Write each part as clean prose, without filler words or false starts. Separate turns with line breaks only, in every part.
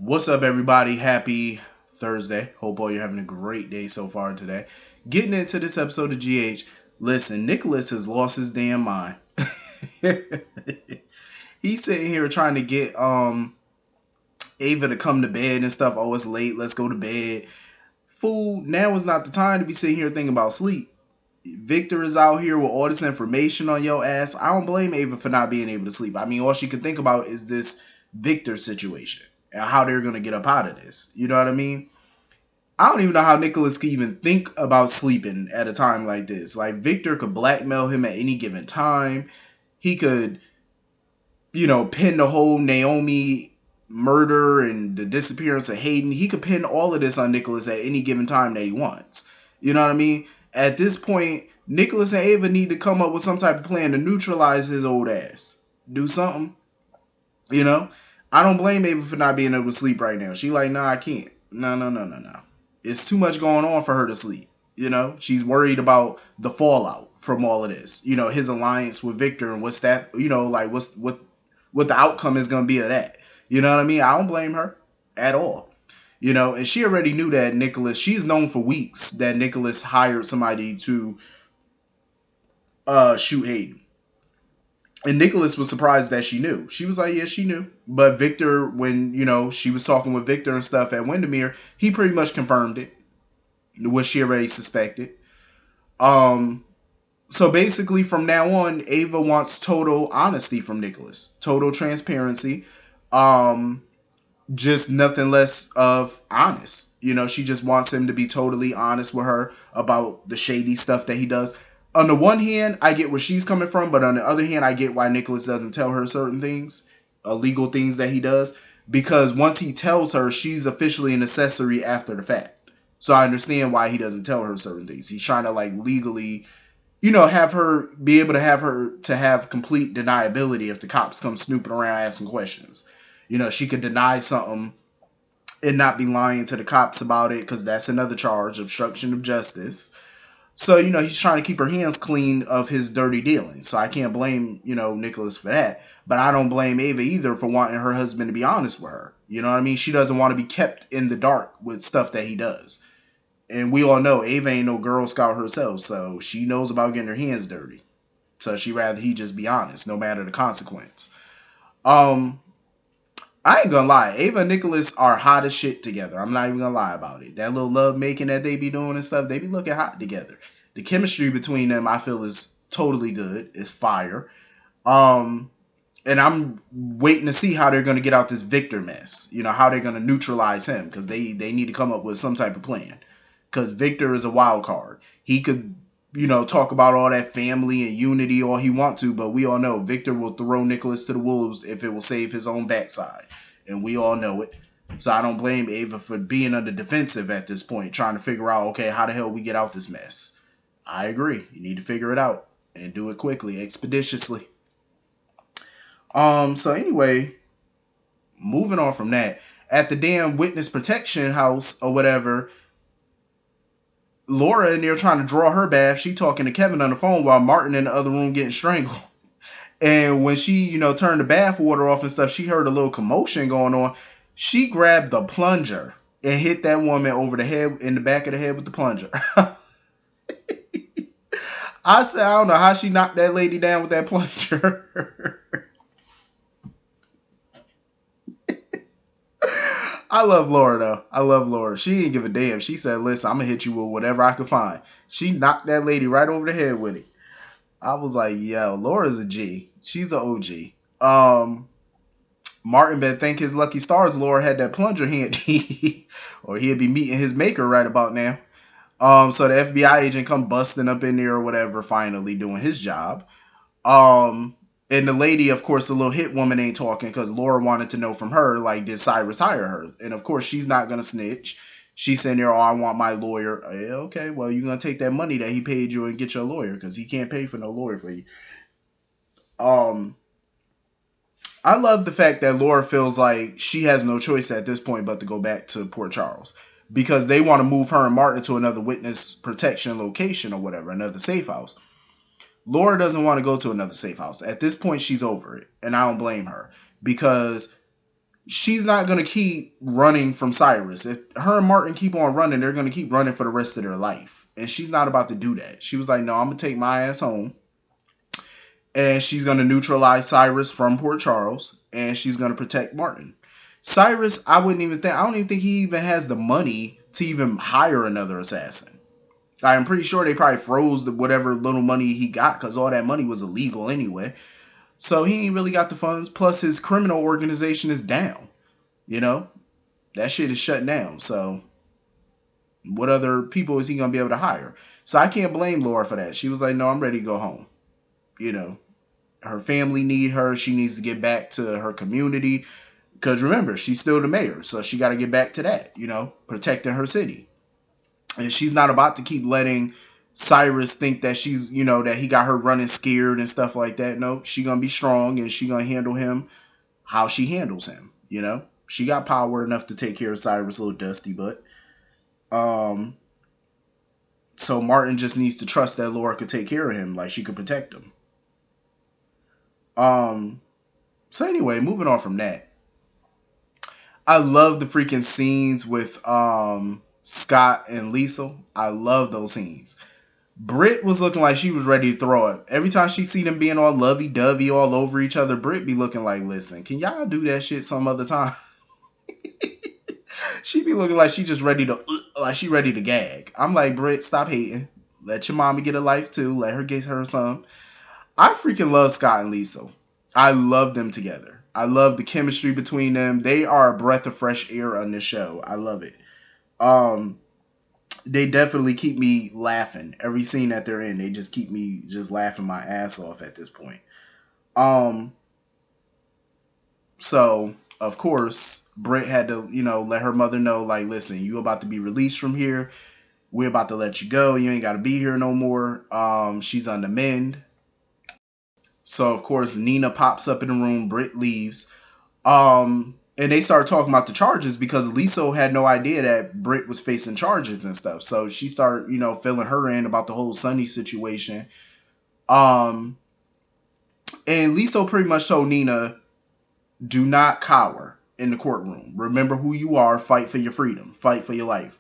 What's up, everybody? Happy Thursday. Hope all you're having a great day so far today. Getting into this episode of GH. Listen, Nicholas has lost his damn mind. He's sitting here trying to get Ava to come to bed and stuff. Oh, it's late. Let's go to bed. Fool, now is not the time to be sitting here thinking about sleep. Victor is out here with all this information on your ass. I don't blame Ava for not being able to sleep. I mean, all she can think about is this Victor situation and how they're going to get up out of this. You know what I mean? I don't even know how Nicholas could even think about sleeping at a time like this. Like, Victor could blackmail him at any given time. He could, pin the whole Naomi murder and the disappearance of Hayden. He could pin all of this on Nicholas at any given time that he wants. You know what I mean? At this point, Nicholas and Ava need to come up with some type of plan to neutralize his old ass. Do something. You know? I don't blame Ava for not being able to sleep right now. She like, nah, I can't. No, no, no, no, no. It's too much going on for her to sleep. You know? She's worried about the fallout from all of this. You know, his alliance with Victor and what's that, like what the outcome is going to be of that. You know what I mean? I don't blame her at all. And she already knew that Nicholas, she's known for weeks that Nicholas hired somebody to shoot Hayden. And Nicholas was surprised that she knew. She was like, yeah, she knew. But Victor, when, she was talking with Victor and stuff at Windermere, he pretty much confirmed it, what she already suspected. So basically, from now on, Ava wants total honesty from Nicholas, total transparency, just nothing less of honest. She just wants him to be totally honest with her about the shady stuff that he does. On the one hand, I get where she's coming from, but on the other hand, I get why Nicholas doesn't tell her certain things, illegal things that he does, because once he tells her, she's officially an accessory after the fact. So I understand why he doesn't tell her certain things. He's trying to legally have her be able to have complete deniability if the cops come snooping around asking questions. She could deny something and not be lying to the cops about it, because that's another charge, obstruction of justice. So, he's trying to keep her hands clean of his dirty dealings. So I can't blame, Nicholas for that. But I don't blame Ava either for wanting her husband to be honest with her. You know what I mean? She doesn't want to be kept in the dark with stuff that he does. And we all know Ava ain't no Girl Scout herself, so she knows about getting her hands dirty. So she rather he just be honest, no matter the consequence. I ain't gonna lie, Ava and Nicholas are hot as shit together. I'm not even gonna lie about it. That little love making that they be doing and stuff, they be looking hot together. The chemistry between them, I feel, is totally good. It's fire. And I'm waiting to see how they're gonna get out this Victor mess. How they're gonna neutralize him, because they need to come up with some type of plan. Because Victor is a wild card. He could, talk about all that family and unity all he wants to, but we all know Victor will throw Nicholas to the wolves if it will save his own backside. And we all know it. So I don't blame Ava for being on the defensive at this point, trying to figure out, okay, how the hell we get out this mess. I agree. You need to figure it out and do it quickly, expeditiously. So anyway, moving on from that, at the damn witness protection house or whatever, Laura in there trying to draw her bath. She talking to Kevin on the phone while Martin in the other room getting strangled. And when she, turned the bath water off and stuff, she heard a little commotion going on. She grabbed the plunger and hit that woman over the head, in the back of the head with the plunger. I said, I don't know how she knocked that lady down with that plunger. I love Laura, though. I love Laura. She didn't give a damn. She said, listen, I'm going to hit you with whatever I can find. She knocked that lady right over the head with it. I was like, yo, Laura's a G. She's an OG. Martin better thank his lucky stars Laura had that plunger handy, or he'd be meeting his maker right about now. So the FBI agent come busting up in there or whatever, finally doing his job. And the lady, of course, the little hit woman ain't talking, because Laura wanted to know from her, like, did Cyrus hire her? And of course, she's not gonna snitch. She's saying there, oh, I want my lawyer. Okay, well, you're gonna take that money that he paid you and get your lawyer, because he can't pay for no lawyer for you. I love the fact that Laura feels like she has no choice at this point but to go back to Port Charles, because they want to move her and Martin to another witness protection location or whatever, another safe house. Laura doesn't want to go to another safe house. At this point, she's over it, and I don't blame her, because she's not gonna keep running from Cyrus. If her and Martin keep on running, they're gonna keep running for the rest of their life. And she's not about to do that. She was like, no, I'm gonna take my ass home. And she's gonna neutralize Cyrus from Port Charles, and she's gonna protect Martin. Cyrus, I don't even think he even has the money to even hire another assassin. I'm pretty sure they probably froze whatever little money he got because all that money was illegal anyway. So he ain't really got the funds. Plus, his criminal organization is down. You know, that shit is shut down. So what other people is he gonna be able to hire? So I can't blame Laura for that. She was like, "No, I'm ready to go home." You know, her family need her. She needs to get back to her community because remember, she's still the mayor, so she got to get back to that. Protecting her city, and she's not about to keep letting Cyrus think that that he got her running scared and stuff like that. No, she gonna be strong and she gonna handle him how she handles him. She got power enough to take care of Cyrus' little dusty butt. Um, so Martin just needs to trust that Laura could take care of him, like she could protect him. Um, so anyway, moving on from that, I love the freaking scenes with Scott and Liesel. I love those scenes. Britt was looking like she was ready to throw it. Every time she see them being all lovey-dovey all over each other, Britt be looking like, listen, can y'all do that shit some other time? She be looking like she just ready to, like she ready to gag. I'm like, Britt, stop hating. Let your mama get a life too. Let her get her some. I freaking love Scott and Liesel. I love them together. I love the chemistry between them. They are a breath of fresh air on this show. I love it. Um, they definitely keep me laughing. Every scene that they're in, they just keep me just laughing my ass off at this point. Um, so of course, Britt had to, let her mother know, like, listen, you about to be released from here. We're about to let you go. You ain't got to be here no more. She's on the mend. So of course, Nina pops up in the room. Britt leaves. And they started talking about the charges because Liso had no idea that Britt was facing charges and stuff. So she started, filling her in about the whole Sonny situation. Um, and Liso pretty much told Nina, do not cower in the courtroom. Remember who you are. Fight for your freedom. Fight for your life.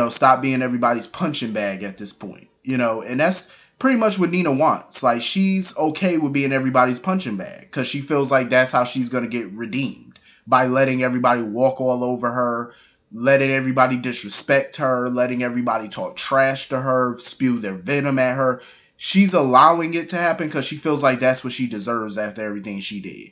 Stop being everybody's punching bag at this point. And that's pretty much what Nina wants. Like, she's okay with being everybody's punching bag because she feels like that's how she's going to get redeemed by letting everybody walk all over her, letting everybody disrespect her, letting everybody talk trash to her, spew their venom at her. She's allowing it to happen because she feels like that's what she deserves after everything she did.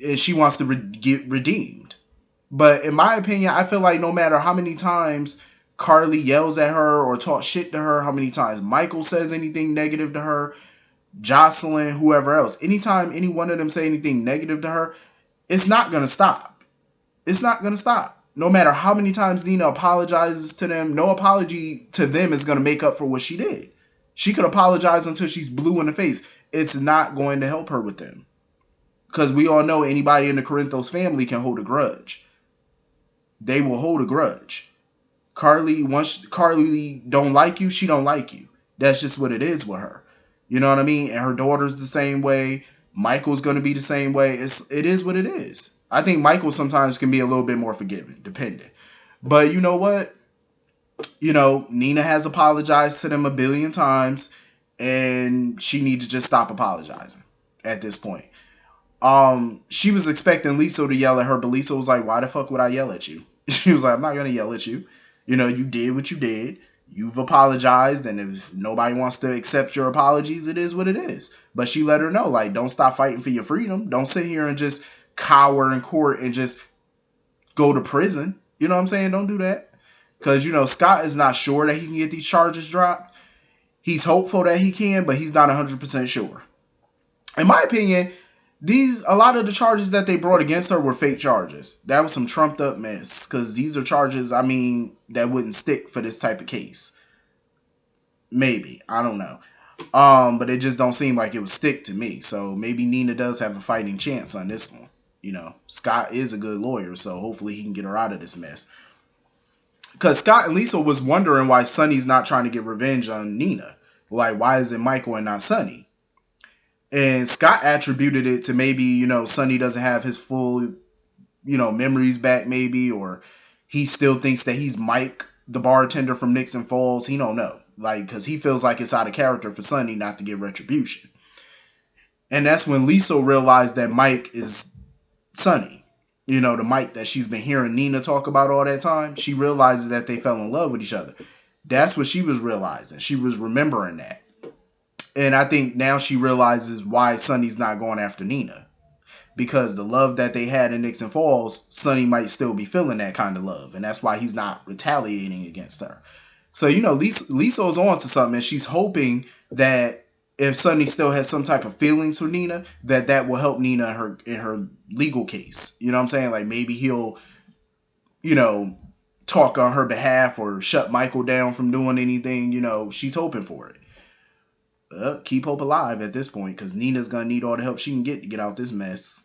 And she wants to get redeemed. But in my opinion, I feel like no matter how many times Carly yells at her or talks shit to her, how many times Michael says anything negative to her, Jocelyn, whoever else, anytime any one of them say anything negative to her, it's not going to stop. It's not going to stop. No matter how many times Nina apologizes to them, no apology to them is going to make up for what she did. She could apologize until she's blue in the face. It's not going to help her with them. Because we all know anybody in the Corinthos family can hold a grudge. They will hold a grudge. Once Carly don't like you, she don't like you. That's just what it is with her. You know what I mean? And her daughter's the same way. Michael's going to be the same way. It is what it is. I think Michael sometimes can be a little bit more forgiving, depending. But you know what? Nina has apologized to them a billion times, and she needs to just stop apologizing at this point. She was expecting Lisa to yell at her, but Lisa was like, why the fuck would I yell at you? She was like, I'm not going to yell at you. You did what you did. You've apologized, and if nobody wants to accept your apologies, it is what it is. But she let her know, like, don't stop fighting for your freedom. Don't sit here and just cower in court and just go to prison. You know what I'm saying? Don't do that. Because, Scott is not sure that he can get these charges dropped. He's hopeful that he can, but he's not 100% sure. In my opinion, a lot of the charges that they brought against her were fake charges. That was some trumped up mess. Because these are charges, that wouldn't stick for this type of case. Maybe. I don't know. But it just don't seem like it would stick to me. So maybe Nina does have a fighting chance on this one. Scott is a good lawyer, so hopefully he can get her out of this mess. Because Scott and Lisa was wondering why Sonny's not trying to get revenge on Nina. Like, why is it Michael and not Sonny? And Scott attributed it to maybe, Sonny doesn't have his full, memories back, maybe, or he still thinks that he's Mike, the bartender from Nixon Falls. He don't know. Like, because he feels like it's out of character for Sonny not to get retribution. And that's when Lisa realized that Mike is Sonny. The Mike that she's been hearing Nina talk about all that time. She realizes that they fell in love with each other. That's what she was realizing. She was remembering that. And I think now she realizes why Sonny's not going after Nina. Because the love that they had in Nixon Falls, Sonny might still be feeling that kind of love. And that's why he's not retaliating against her. So, Lisa's on to something. And she's hoping that if Sonny still has some type of feelings for Nina, that will help Nina in her legal case. You know what I'm saying? Like maybe he'll, you know, talk on her behalf or shut Michael down from doing anything. She's hoping for it. Keep hope alive at this point, because Nina's gonna need all the help she can get to get out this mess.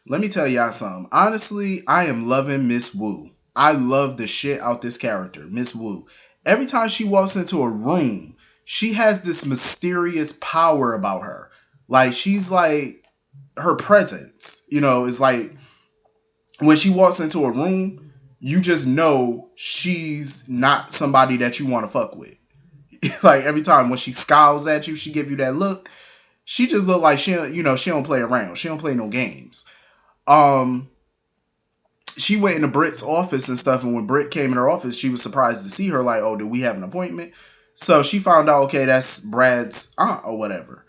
Let me tell y'all something. Honestly, I am loving Miss Wu. I love the shit out this character, Miss Wu. Every time she walks into a room, she has this mysterious power about her. Like, she's like, her presence, is like, when she walks into a room, you just know she's not somebody that you want to fuck with. Like, every time when she scowls at you, she give you that look. She just look like she don't play around. She don't play no games. Um, she went into Britt's office and stuff, and when Britt came in her office, she was surprised to see her. Like, oh, do we have an appointment? So she found out, okay, that's Brad's aunt or whatever.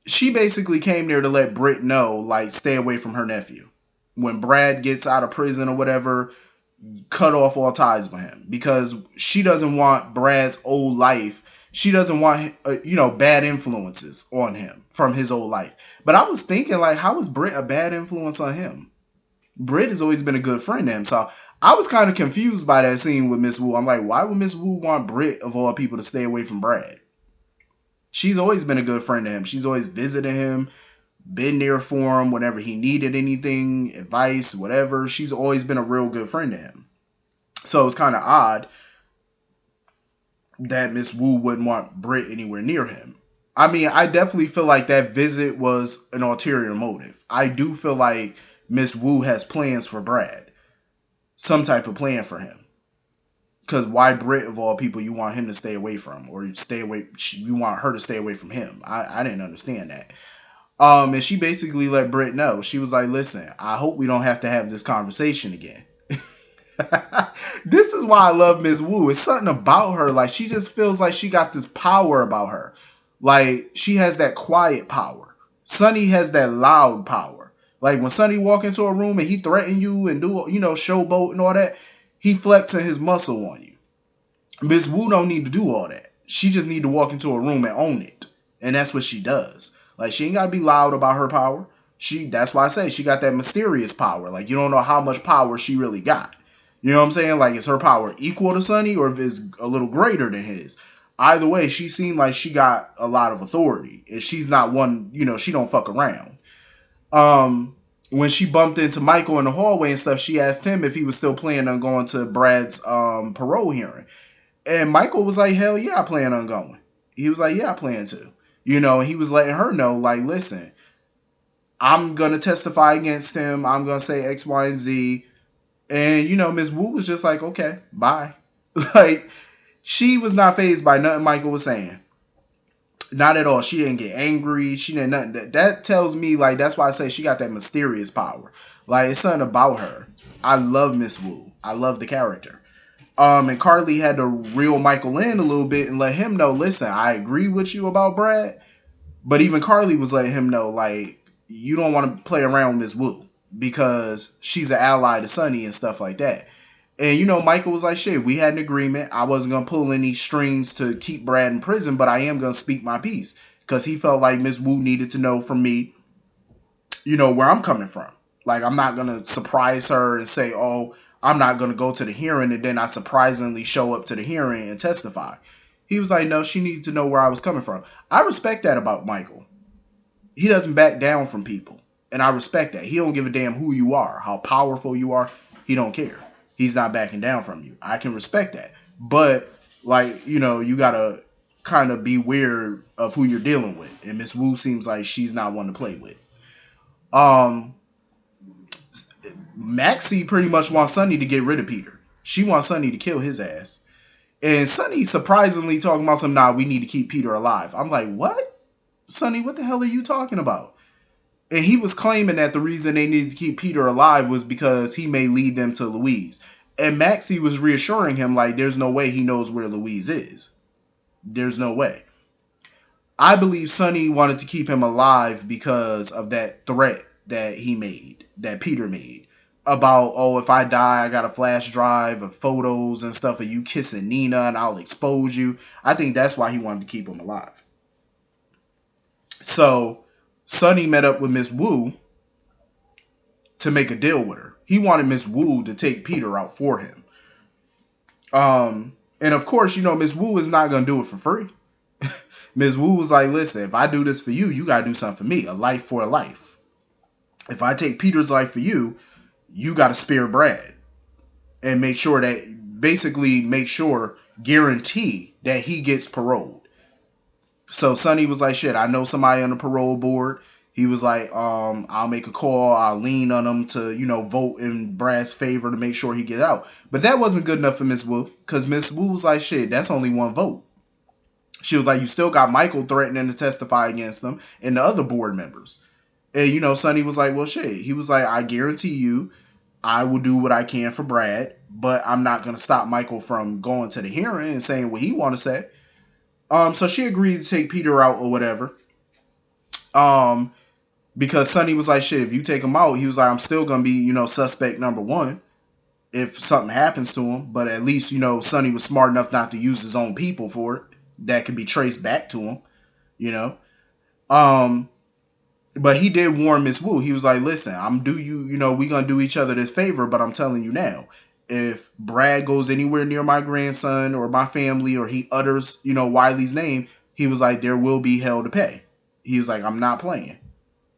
She basically came there to let Britt know, like, stay away from her nephew. When Brad gets out of prison or whatever, cut off all ties with him, because she doesn't want Brad's old life. She doesn't want, bad influences on him from his old life. But I was thinking, like, how is Britt a bad influence on him? Britt has always been a good friend to him. So I was kind of confused by that scene with Miss Wu. I'm like, why would Miss Wu want Britt, of all people, to stay away from Brad? She's always been a good friend to him. She's always visited him, been there for him whenever he needed anything, advice, whatever. She's always been a real good friend to him. So it's kind of odd that Miss Wu wouldn't want Britt anywhere near him. I mean, I definitely feel like that visit was an ulterior motive. I do feel like Miss Wu has plans for Brad. Some type of plan for him. Because why Britt, of all people, you want him to stay away from? Or you want her to stay away from him? I didn't understand that. And she basically let Britt know. She was like, listen, I hope we don't have to have this conversation again. This is why I love Miss Wu. It's something about her. Like, she just feels like she got this power about her. Like, she has that quiet power. Sonny has that loud power. Like, when Sonny walk into a room and he threaten you and do, showboat and all that, he flexing his muscle on you. Miss Wu don't need to do all that. She just need to walk into a room and own it. And that's what she does. Like, she ain't got to be loud about her power. That's why I say she got that mysterious power. Like, you don't know how much power she really got. You know what I'm saying? Like, is her power equal to Sonny, or if it's a little greater than his? Either way, she seemed like she got a lot of authority. And she's not one, she don't fuck around. When she bumped into Michael in the hallway and stuff, she asked him if he was still planning on going to Brad's parole hearing. And Michael was like, hell yeah, I plan on going. He was like, yeah, I plan to. And he was letting her know, like, listen, I'm going to testify against him. I'm going to say X, Y, and Z. And, Ms. Wu was just like, okay, bye. Like, she was not fazed by nothing Michael was saying. Not at all. She didn't get angry. She didn't nothing. That tells me, like, that's why I say she got that mysterious power. Like, it's something about her. I love Miss Wu. I love the character. And Carly had to reel Michael in a little bit and let him know, listen, I agree with you about Brad. But even Carly was letting him know, like, you don't want to play around with Miss Wu, because she's an ally to Sonny and stuff like that. And, Michael was like, shit, we had an agreement. I wasn't going to pull any strings to keep Brad in prison, but I am going to speak my piece. Because he felt like Miss Wu needed to know from me, where I'm coming from. Like, I'm not going to surprise her and say, oh, I'm not going to go to the hearing, and then I surprisingly show up to the hearing and testify. He was like, no, she needed to know where I was coming from. I respect that about Michael. He doesn't back down from people. And I respect that. He don't give a damn who you are, how powerful you are. He don't care. He's not backing down from you. I can respect that. But, like, you got to kind of beware of who you're dealing with. And Miss Wu seems like she's not one to play with. Um, Maxie pretty much wants Sonny to get rid of Peter. She wants Sonny to kill his ass. And Sonny surprisingly talking about some, nah, we need to keep Peter alive. I'm like, what? Sonny, what the hell are you talking about? And he was claiming that the reason they needed to keep Peter alive was because he may lead them to Louise. And Maxie was reassuring him, like, there's no way he knows where Louise is. There's no way. I believe Sonny wanted to keep him alive because of that threat that he made, that Peter made, about, oh, if I die, I got a flash drive of photos and stuff of you kissing Nina and I'll expose you. I think that's why he wanted to keep him alive. So Sonny met up with Miss Wu to make a deal with her. He wanted Miss Wu to take Peter out for him. And of course, you know, Miss Wu is not going to do it for free. Ms. Wu was like, listen, if I do this for you, you got to do something for me. A life for a life. If I take Peter's life for you, you got to spare Brad. And make sure that, basically guarantee that he gets paroled. So Sonny was like, shit, I know somebody on the parole board. He was like, I'll make a call. I'll lean on them to, you know, vote in Brad's favor to make sure he get out. But that wasn't good enough for Miss Wu. Because Miss Wu was like, shit, that's only one vote. She was like, you still got Michael threatening to testify against them and the other board members. And, you know, Sonny was like, well, shit. He was like, I guarantee you I will do what I can for Brad, but I'm not going to stop Michael from going to the hearing and saying what he want to say. So she agreed to take Peter out or whatever. Because Sonny was like, shit, if you take him out, he was like, I'm still going to be, you know, suspect number one if something happens to him. But at least, you know, Sonny was smart enough not to use his own people for it. That could be traced back to him, you know. But he did warn Miss Wu. He was like, listen, we gonna do each other this favor, but I'm telling you now, if Brad goes anywhere near my grandson or my family, or he utters, you know, Wiley's name, he was like, there will be hell to pay. He was like, I'm not playing.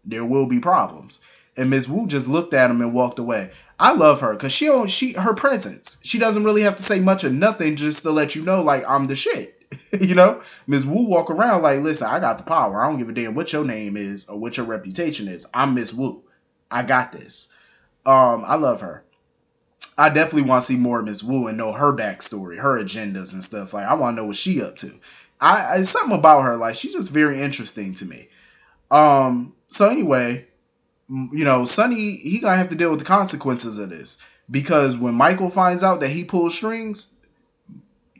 There will be problems. And Miss Wu just looked at him and walked away. I love her because her presence. She doesn't really have to say much or nothing just to let you know, like, I'm the shit. You know, Miss Wu walk around like, listen, I got the power. I don't give a damn what your name is or what your reputation is. I'm Miss Wu. I got this. I love her. I definitely want to see more of Miss Wu and know her backstory, her agendas and stuff. Like, I want to know what she up to. It's something about her. Like, she's just very interesting to me. So anyway, you know, Sonny, he gonna have to deal with the consequences of this, because when Michael finds out that he pulled strings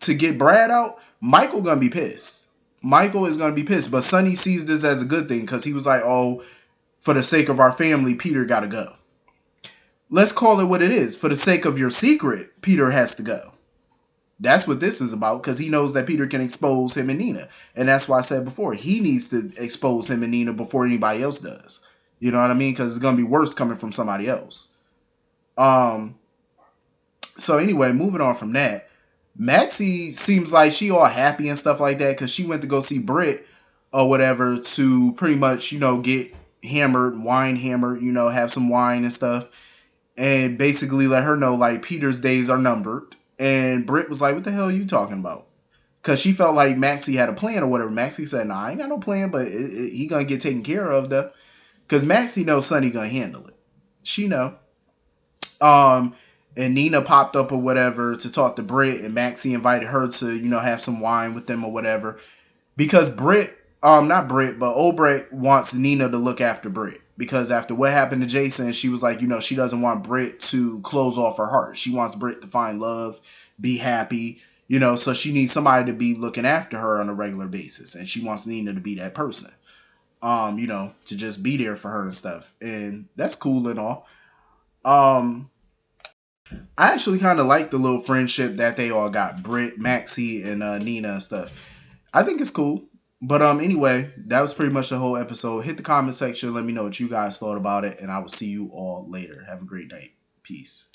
to get Brad out, Michael gonna be pissed. Michael is gonna be pissed, but Sonny sees this as a good thing because he was like, oh, for the sake of our family, Peter gotta go. Let's call it what it is. For the sake of your secret, Peter has to go. That's what this is about, because he knows that Peter can expose him and Nina. And that's why I said before, he needs to expose him and Nina before anybody else does. You know what I mean? Because it's going to be worse coming from somebody else. So anyway, moving on from that, Maxie seems like she all happy and stuff like that because she went to go see Britt or whatever to pretty much, you know, get wine hammered, you know, have some wine and stuff. And basically let her know, like, Peter's days are numbered. And Britt was like, what the hell are you talking about? Because she felt like Maxie had a plan or whatever. Maxie said, nah, I ain't got no plan, but he gonna get taken care of, though. Because Maxie knows Sonny gonna handle it. She know. And Nina popped up or whatever to talk to Britt, and Maxie invited her to, you know, have some wine with them or whatever. Because not Britt, but old Britt wants Nina to look after Britt. Because after what happened to Jason, she was like, you know, she doesn't want Britt to close off her heart. She wants Britt to find love, be happy, you know, so she needs somebody to be looking after her on a regular basis. And she wants Nina to be that person, you know, to just be there for her and stuff. And that's cool and all. I actually kind of like the little friendship that they all got, Britt, Maxie, and Nina and stuff. I think it's cool. But anyway, that was pretty much the whole episode. Hit the comment section. Let me know what you guys thought about it. And I will see you all later. Have a great night. Peace.